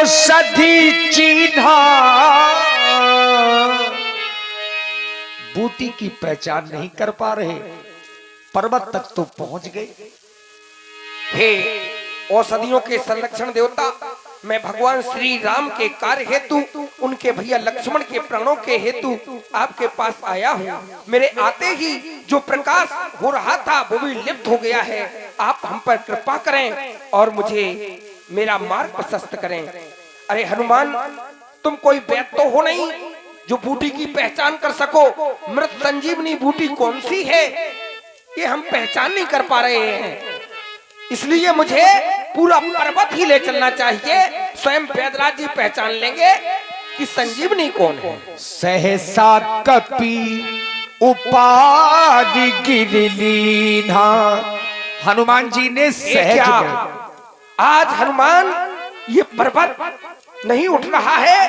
औषधि चिन्हा, बूटी की पहचान नहीं कर पा रहे, पर्वत तक तो पहुंच गए। हे औषधियों के संरक्षण देवता, मैं भगवान श्री राम के कार्य हेतु, उनके भैया लक्ष्मण के प्राणों के हेतु आपके पास आया हूँ। मेरे आते ही जो प्रकाश हो रहा था वो भी लिप्त हो गया है। आप हम पर कृपा करें और मुझे मेरा मार्ग प्रशस्त करें। अरे हनुमान, तुम कोई वैद्य तो हो नहीं जो बूटी की पहचान कर सको। मृत संजीवनी बूटी कौन सी है ये हम पहचान नहीं कर पा रहे हैं, इसलिए मुझे पूरा पर्वत ही ले चलना चाहिए। स्वयं वेदराज जी पहचान लेंगे कि संजीवनी कौन है। सहसा कपि उपाधि गिरलीना, हनुमान जी ने सहज में, आज हनुमान ये पर्वत नहीं उठ रहा है।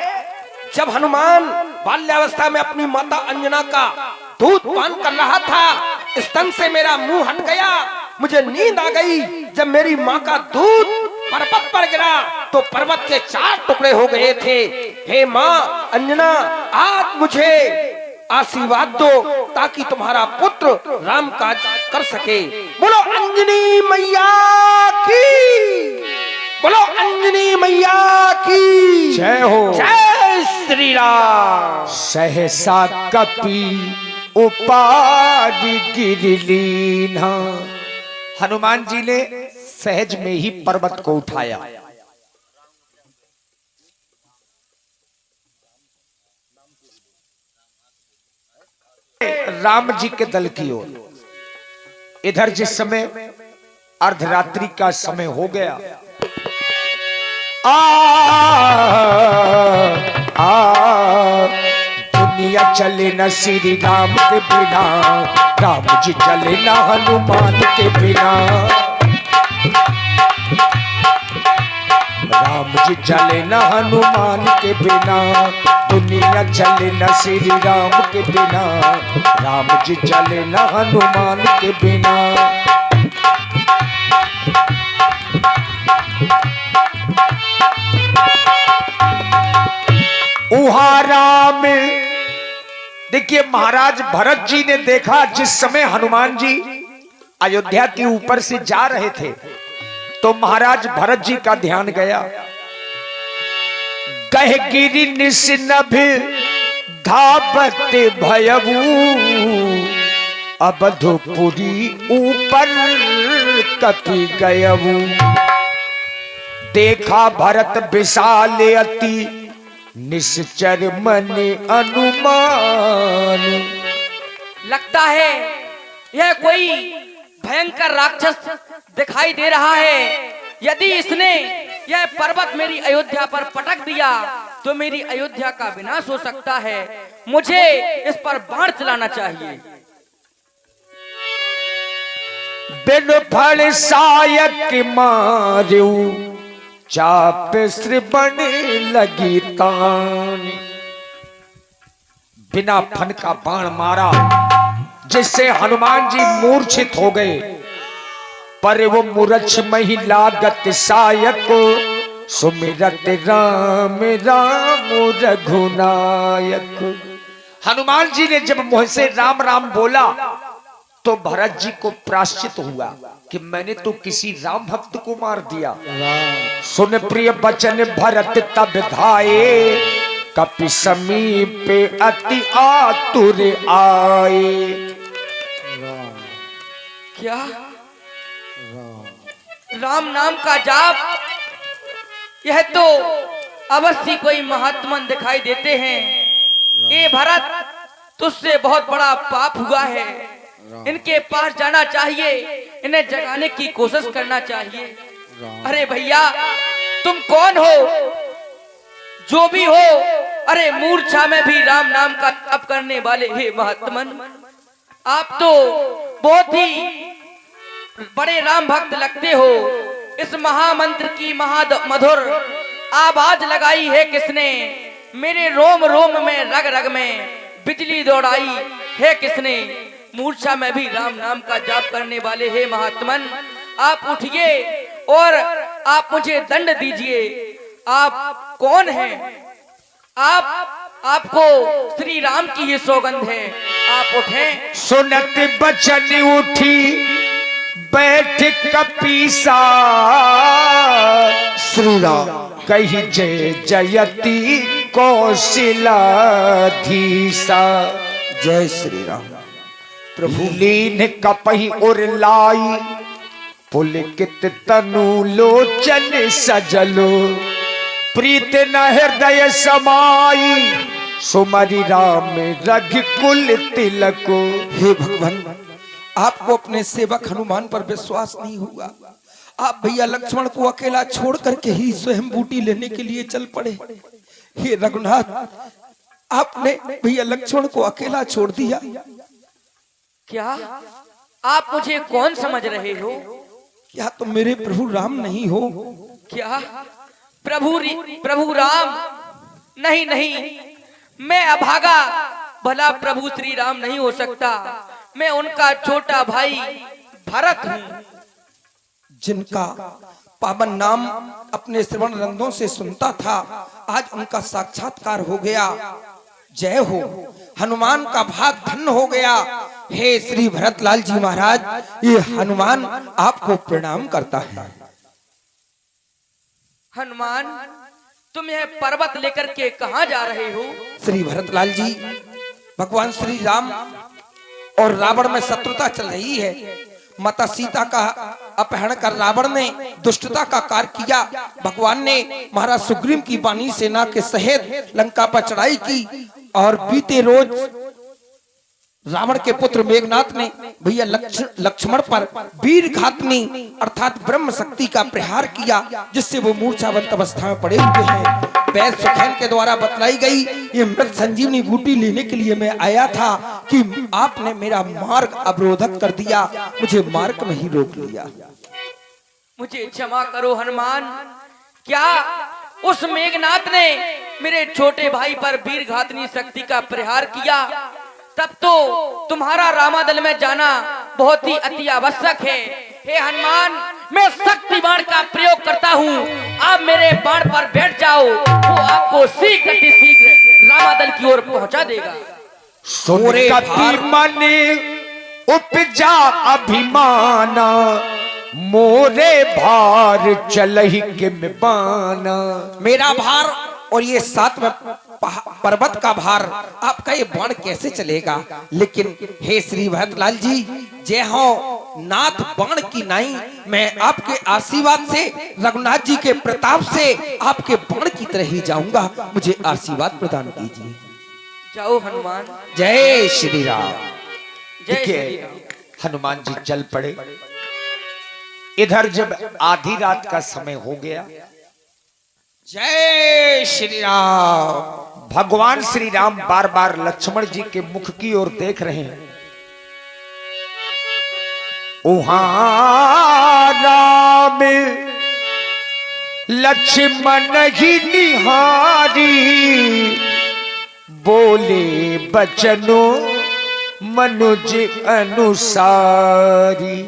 जब हनुमान बाल्यावस्था में अपनी माता अंजना का दूध पान कर रहा था, स्तन से मेरा मुंह हट गया, मुझे नींद आ गई। जब मेरी माँ का दूध पर्वत पर गिरा तो पर्वत के 4 टुकड़े हो गए थे। हे माँ अंजना, आज मुझे आशीर्वाद दो ताकि तुम्हारा पुत्र राम काज कर सके। बोलो अंजनी मैया की, बोलो अंजनी मैया की जय हो। जय श्री राम। सहसा कपि उपाधि गिरलीना, हनुमान जी ने सहज में ही पर्वत को उठाया। राम जी के दल की ओर। इधर जिस समय अर्धरात्रि का समय हो गया, दुनिया चले न श्री राम के बिना, राम जी चले न हनुमान के बिना, राम जी चले न हनुमान के बिना, दुनिया चले न श्री राम के बिना, राम जी चले न हनुमान के बिना। उहाँ राम, देखिए महाराज भरत जी ने देखा जिस समय हनुमान जी अयोध्या के ऊपर से जा रहे थे तो महाराज भरत जी का ध्यान गया। कह गिरि निस्नभ धावत भयऊ, अवधपुरी ऊपर कपि गयऊ, देखा भरत विशाल अति निश्चर मन अनुमान। लगता है यह कोई भयंकर राक्षस दिखाई दे रहा है। यदि इसने यह पर्वत मेरी अयोध्या पर पटक दिया तो मेरी अयोध्या का विनाश हो सकता है। मुझे इस पर बाण चलाना चाहिए। बिन फल सायक मारू, चाप श्रवण लगी तान। बिना फन का बाण मारा जिससे हनुमान जी मूर्छित हो गए, पर वो मूर्छ मही लागत सायक, सुमिरत राम राम रघुनायक। हनुमान जी ने जब मुंह से राम राम बोला तो भरत जी को प्राश्चित हुआ कि मैंने तो किसी राम भक्त को मार दिया। सुन प्रिय बचन भरत तब धाये, कपि समीप अति आतुर आए। क्या राम नाम का जाप, यह तो अवश्य कोई महात्मन दिखाई देते हैं। ए भरत, तुझसे बहुत बड़ा पाप हुआ है। इनके पास जाना चाहिए, इन्हें जगाने की कोशिश करना चाहिए। अरे भैया, तुम कौन हो? जो भी हो, अरे मूर्छा में भी राम नाम का तप करने वाले हे महात्मन, आप तो बहुत ही बड़े राम भक्त लगते हो। इस महामंत्र की मधुर आवाज लगाई है किसने? मेरे रोम रोम में रग रग में बिजली दौड़ाई है किसने? मूर्छा में भी राम नाम का जाप करने वाले हे महात्मन, आप उठिए और आप मुझे दंड दीजिए। आप कौन हैं? आपको श्री राम की ये सौगंध है, आप उठें। सुनत बचन उठी बैठ कपीसा, श्री राम कही जय जयती कौशलाधीसा। जय श्री राम। प्रभु लीन कपही उर लाई, पुलकित तनु लोचन सजलो। प्रीत न हृदय समाई, सुमरि राम रघुकुल तिलको। हे भगवान, आपको अपने सेवक हनुमान पर विश्वास नहीं हुआ। आप भैया लक्ष्मण को अकेला छोड़ करके ही स्वयं बूटी लेने के लिए चल पड़े। हे रघुनाथ, आपने भैया लक्ष्मण को अकेला छोड़ दिया। क्या आप मुझे कौन समझ रहे हो? क्या तुम मेरे प्रभु राम नहीं हो? क्या प्रभु राम? नहीं नहीं, मैं अभागा भला प्रभु श्री राम नहीं हो सकता। मैं उनका छोटा भाई भरत हूँ, जिनका पावन नाम अपने श्रवण रंगों से सुनता था, आज उनका साक्षात्कार हो गया। जय हो, हनुमान का भाग धन्य हो गया। हे श्री भरतलाल जी महाराज, ये हनुमान आपको प्रणाम करता है। हनुमान, तुम यह पर्वत लेकर के कहाँ जा रहे हो? श्री भरतलाल जी, भगवान श्री राम और रावण में शत्रुता चल रही है। माता सीता का अपहरण कर रावण ने दुष्टता का कार्य किया। भगवान ने महाराज सुग्रीव की बानी सेना के सहित लंका पर चढ़ाई की और बीते रोज रावण के पुत्र मेघनाथ ने भैया लक्ष्मण पर वीर घातनी अर्थात ब्रह्म शक्ति का प्रहार किया, जिससे वो मूर्छावंत अवस्था में पड़े हुए हैं। वैद्य सुखेन के द्वारा बतलाई गई ये मृत संजीवनी बूटी लेने के लिए मैं आया था कि आपने मेरा मार्ग अवरोधक कर दिया, मुझे मार्ग में ही रोक लिया। मुझे क्षमा करो हनुमान। क्या उस मेघनाथ ने मेरे छोटे भाई पर वीर घातनी शक्ति का प्रहार किया? तब तो तुम्हारा रामादल में जाना बहुत ही अति आवश्यक है। हे हनुमान, मैं शक्ति बाण का प्रयोग करता हूँ, आप मेरे बाण पर बैठ जाओ, वो आपको शीघ्र रामादल की ओर पहुंचा देगा। सुरे मन उपजा अभिमाना, मोरे भार चलहि के में बाना। मेरा भार और ये साथ में पर्वत का भार, आपका ये बाण कैसे चलेगा? लेकिन हे श्री भरतलाल जी, जय हो नाथ बाण की नाई, मैं आपके आशीर्वाद से, रघुनाथ जी के प्रताप से आपके बाण की तरह ही जाऊंगा। मुझे आशीर्वाद प्रदान कीजिए। जाओ हनुमान। जय श्री राम। जय श्री राम। हनुमान जी चल पड़े। इधर जब आधी रात का समय हो गया, जय श्री राम। भगवान श्री राम बार बार लक्ष्मण जी के मुख की ओर देख रहे हैं। उहाँ राम लक्ष्मण ही निहारी, बोले बचनो मनुज अनुसारी।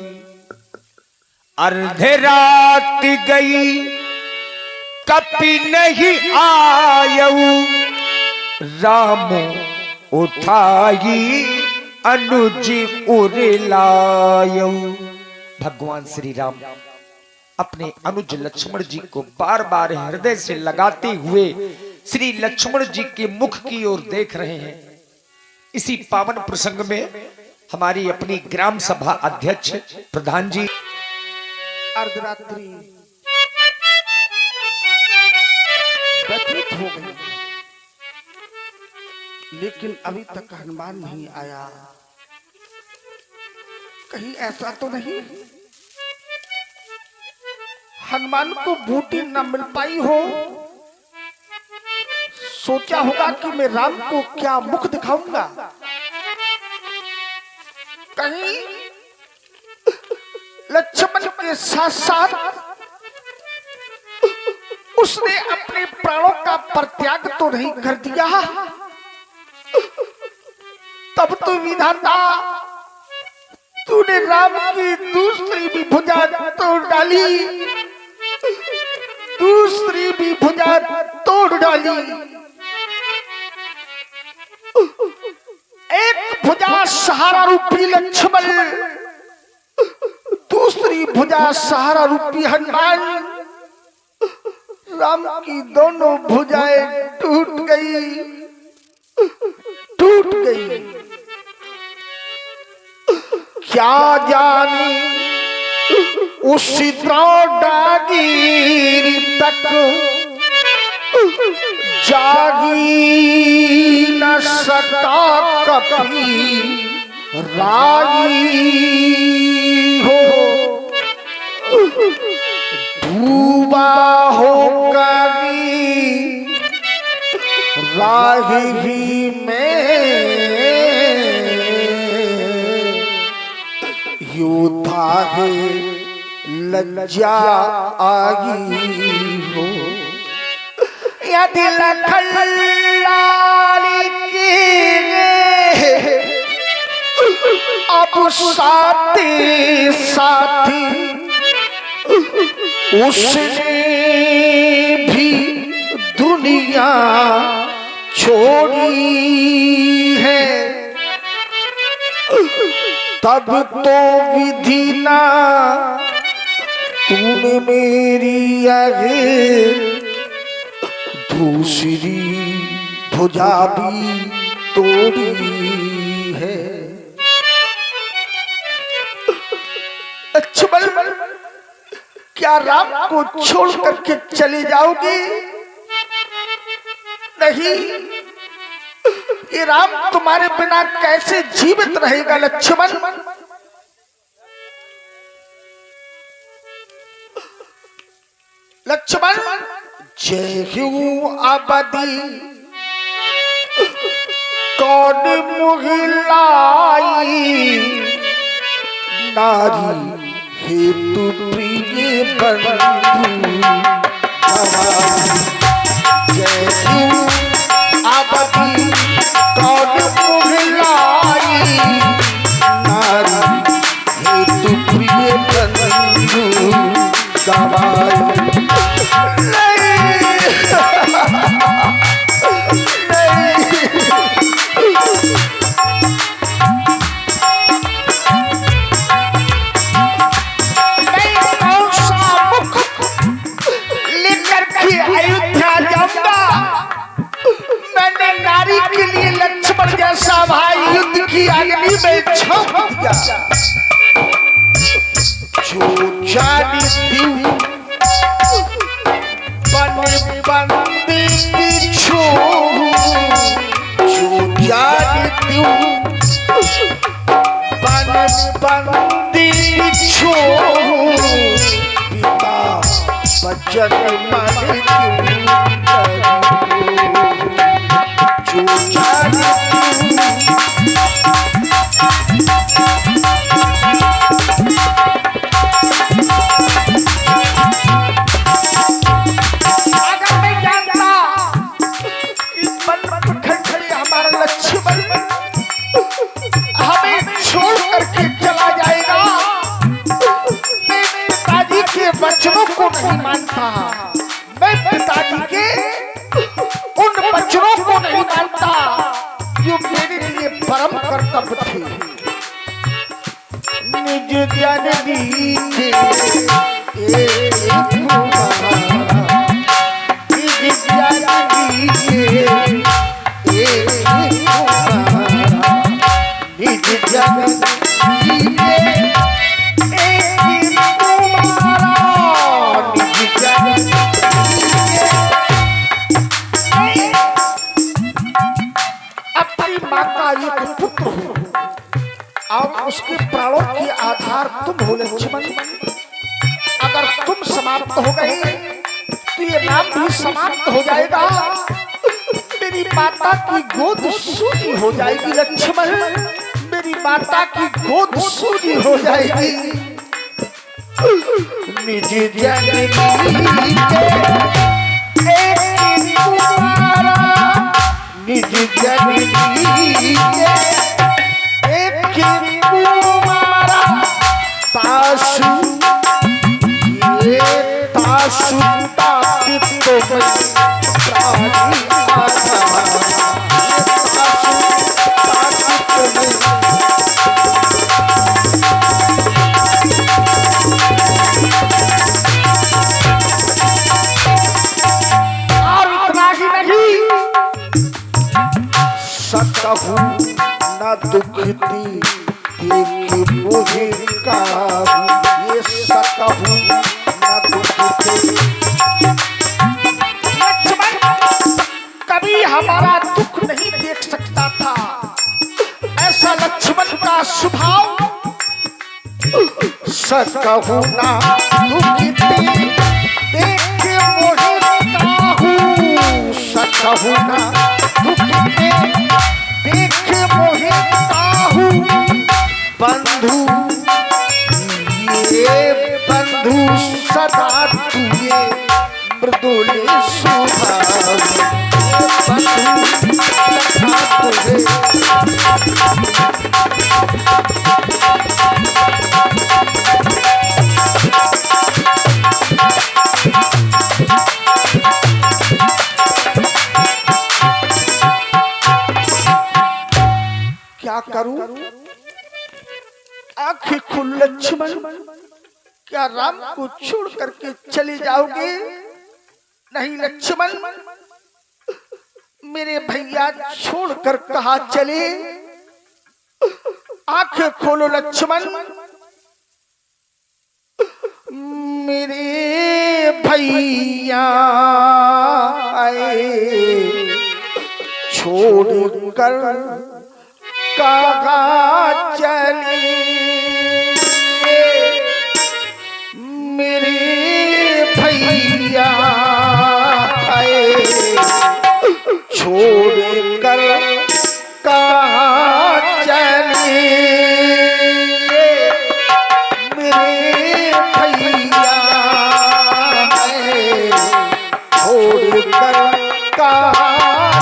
अर्धे रात गई कपि नहीं आयऊ, राम उठाई अनुज उरलायऊ। भगवान श्री राम अपने अनुज लक्ष्मण जी को बार बार हृदय से लगाते हुए श्री लक्ष्मण जी के मुख की ओर देख रहे हैं। इसी पावन प्रसंग में हमारी अपनी ग्राम सभा अध्यक्ष प्रधान जी अर्धरात्रि व्यतीत हो गई, लेकिन अभी तक हनुमान नहीं आया। कहीं ऐसा तो नहीं हनुमान को बूटी न मिल पाई हो? सोचा होगा कि मैं राम को क्या मुख दिखाऊंगा। कहीं लक्ष्मण के साथ साथ उसने अपने प्राणों का परित्याग तो नहीं कर दिया? तब तो विधाता तूने राम की दूसरी भी भुजा तोड़ डाली। दूसरी भी भुजा तोड़ डाली। एक भुजा सहारा रूपी लक्ष्मण, दूसरी भुजा सहारा रूपी हनुमान। राम की दोनों भुजाएं टूट गई। क्या जानी उसी डागीर तक जागी न सका कभी रागी हो, डूबा हो कभी राही में योद्धा है लज्जा आगी हो। यदि लखन लाल के अब साथी उसने भी दुनिया छोड़ी है, तब तो विधि ना तूने मेरी आगे दूसरी भुजा भी तोड़ी है। लक्ष्मण, क्या राम को छोड़ करके चले जाओगे? नहीं, ये राम तुम्हारे बिना कैसे जीवित रहेगा लक्ष्मण? लक्ष्मण, जय हूँ अबदी कौन मुहिलाई, नारी हेतु प्रिय बंधु। जय हूँ अबदी कौन मुहिलाई, नारी हेतु प्रिय बंधु गवाई। के लिए लक्ष्मण जैसा भाई युद्ध की अग्नि में झोंक दिया। जो जानी बंदी छोड़ू, जो जानी बंदी छोड़ू, पिता बचन मन वचनों को नहीं मानता, मैं पिताजी के उन वचनों को नहीं मानता जो मेरे लिए परम कर्तव्य थे। निज जननी के एक निज जननी के एक निज जननी के एक पुत्र हो और उसके प्राणों के आधार तुम हो लक्ष्मण। अगर तुम समाप्त हो गए तो ये नाम भी समाप्त हो जाएगा। मेरी माता की गोद सूनी हो जाएगी लक्ष्मण, मेरी माता की गोद सूनी हो जाएगी। निज जननी के एक कुमारा, निज जननी के एक कुमारा, ताशु ये ताशु तुम प्राणी आधार, ये सासू ताकि तुम्हें सकहूं न दुखती देख मुझे काहूं, ये सकहूं न दुखती। लक्ष्मण कभी हमारा दुख नहीं देख सकता था, ऐसा लक्ष्मण का स्वभाव। सकहूं न दुखती देख मुझे काहूं, सकहूं न दुखती देख मोहि काहू। बंधु ये बंधु सदा तुए मृदुल स्वभाव, बंधु सदा तुझे क्या करूं? आंखें खुल लक्ष्मण, क्या राम को छोड़ करके चले जाओगे? नहीं लक्ष्मण, मेरे भैया छोड़कर कहां चले? आंखें खोलो लक्ष्मण, मेरे भैया आए छोड़कर कहां चले? मेरे भैया आए छोड़कर कहां चले? मेरे भैया आए छोड़कर कहां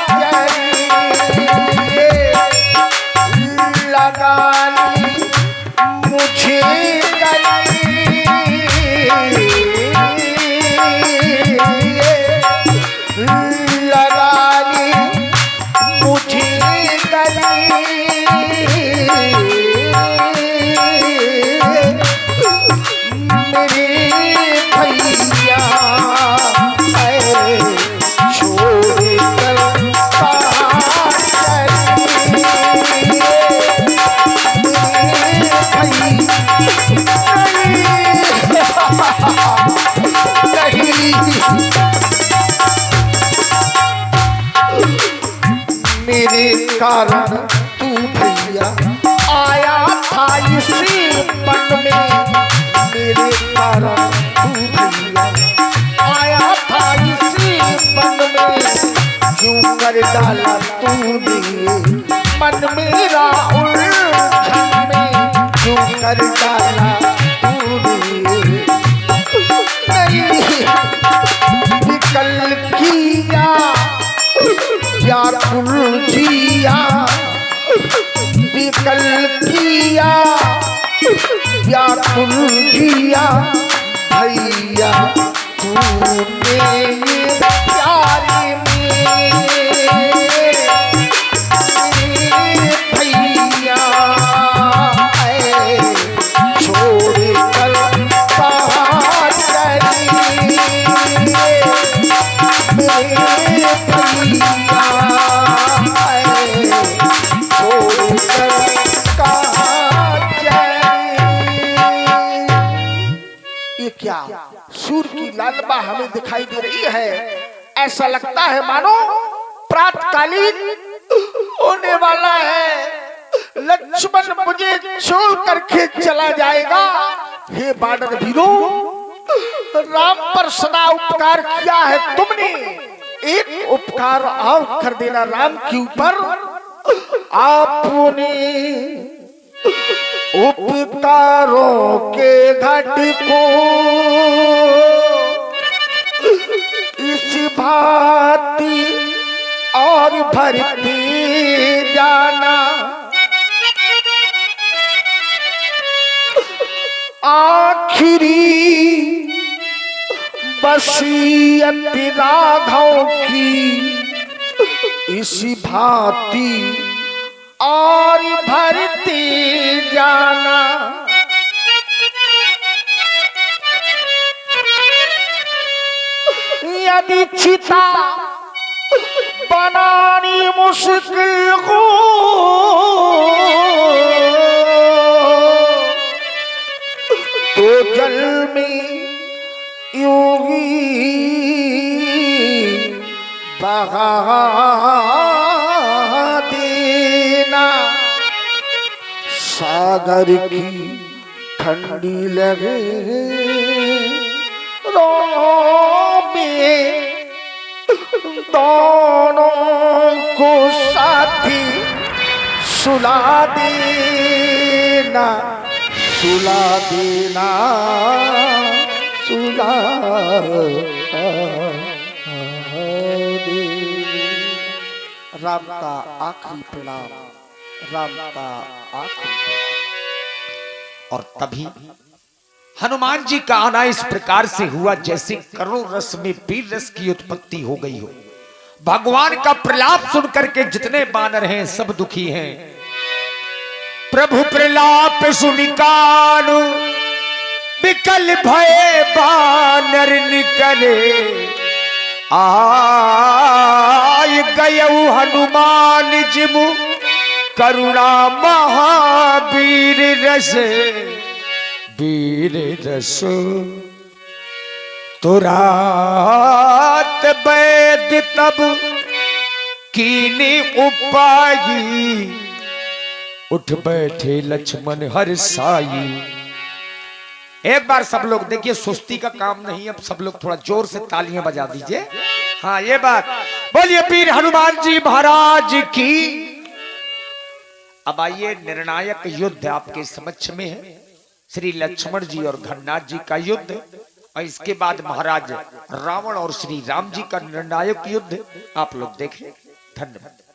चले? मेरे कारण तू भैया आया था इसी मन में, मेरे कारण तू भैया आया था इसी मन में। क्यों कर डाला तूने मन मेरा उलझन में, क्यों कर डाला तूने? नहीं विकल किया व्याकुल जिया, विकल किया व्याकुल जिया। भैया तूने ये प्यारे में भैया छोड़ कर कहां चले? मेरे भैया क्या सूर की लालबा हमें दिखाई दे रही है। ऐसा लगता है मानो प्रातकालीन होने वाला है। लक्ष्मण मुझे छोड़ करके चला जाएगा। हे बानर वीरों, राम पर सदा उपकार किया है तुमने, एक उपकार और कर देना राम के ऊपर। आपने उपकारों के घट को इस भांति और भरते जाना। आखिरी वसीयत राघव की इसी भांति और भरते जाना। यदि चिता बनानी मुश्किल हो तो जल में यूं ही बहा देना। सागर की ठंडी लगे में दोनों को साथी सुला देना, सुला देना, सुला राम का आखिरी प्रणाम, राम का आखिरी प्रणाम। और तभी हनुमान जी का आना इस प्रकार से हुआ जैसे करोड़ रस में पीर रस की उत्पत्ति हो गई हो। भगवान का प्रलाप सुनकर के जितने बानर हैं सब दुखी हैं। प्रभु प्रलाप सुनिकान विकल भय बानर निकले। आय गयऊ हनुमान जिमु करुणा महावीर रस। वीर रस तुरात वैद्य तब कीनी उपाई। उठ बैठे लक्ष्मण हर साई। एक बार सब लोग देखिए, सुस्ती का काम नहीं, अब सब लोग थोड़ा जोर से तालियां बजा दीजिए। हाँ, ये बात बोलिए वीर हनुमान जी महाराज की। अब आइए, निर्णायक युद्ध आपके समक्ष में है। श्री लक्ष्मण जी और घननाथ जी का युद्ध, और इसके बाद महाराज रावण और श्री राम जी का निर्णायक युद्ध आप लोग देखें। धन्यवाद।